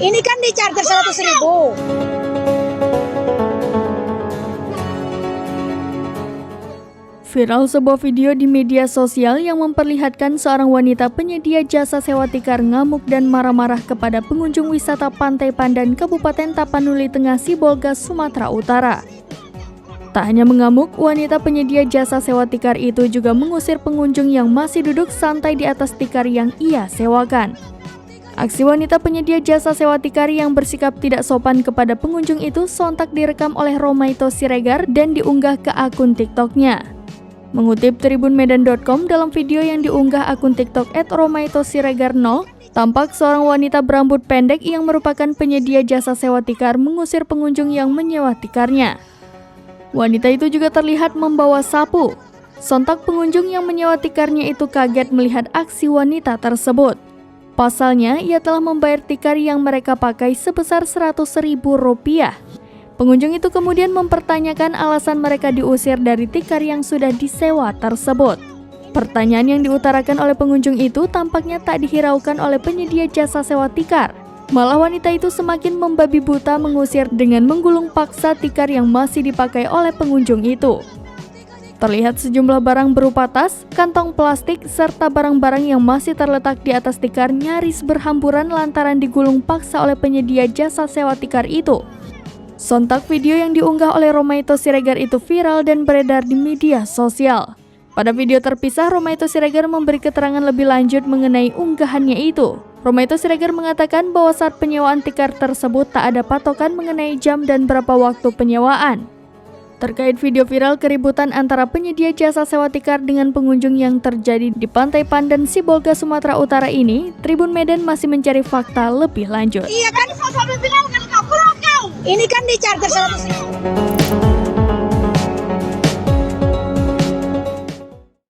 Ini kan di charger 100.000. Viral sebuah video di media sosial yang memperlihatkan seorang wanita penyedia jasa sewa tikar ngamuk dan marah-marah kepada pengunjung wisata Pantai Pandan, Kabupaten Tapanuli Tengah, Sibolga, Sumatera Utara. Tak hanya mengamuk, wanita penyedia jasa sewa tikar itu juga mengusir pengunjung yang masih duduk santai di atas tikar yang ia sewakan. Aksi wanita penyedia jasa sewa tikar yang bersikap tidak sopan kepada pengunjung itu sontak direkam oleh Romaito Siregar dan diunggah ke akun TikToknya. Mengutip tribunmedan.com, dalam video yang diunggah akun TikTok @romaitosiregar0, tampak seorang wanita berambut pendek yang merupakan penyedia jasa sewa tikar mengusir pengunjung yang menyewa tikarnya. Wanita itu juga terlihat membawa sapu. Sontak pengunjung yang menyewa tikarnya itu kaget melihat aksi wanita tersebut. Pasalnya, ia telah membayar tikar yang mereka pakai sebesar Rp100.000. Pengunjung itu kemudian mempertanyakan alasan mereka diusir dari tikar yang sudah disewa tersebut. Pertanyaan yang diutarakan oleh pengunjung itu tampaknya tak dihiraukan oleh penyedia jasa sewa tikar. Malah wanita itu semakin membabi buta mengusir dengan menggulung paksa tikar yang masih dipakai oleh pengunjung itu. Terlihat sejumlah barang berupa tas, kantong plastik, serta barang-barang yang masih terletak di atas tikar nyaris berhamburan lantaran digulung paksa oleh penyedia jasa sewa tikar itu. Sontak video yang diunggah oleh Romaito Siregar itu viral dan beredar di media sosial. Pada video terpisah, Romaito Siregar memberi keterangan lebih lanjut mengenai unggahannya itu. Romaito Siregar mengatakan bahwa saat penyewaan tikar tersebut tak ada patokan mengenai jam dan berapa waktu penyewaan. Terkait video viral keributan antara penyedia jasa sewa tikar dengan pengunjung yang terjadi di Pantai Pandan, Sibolga, Sumatera Utara ini, Tribun Medan masih mencari fakta lebih lanjut. Iya kan, bilang kan kau. Ini kan di charger 100.000.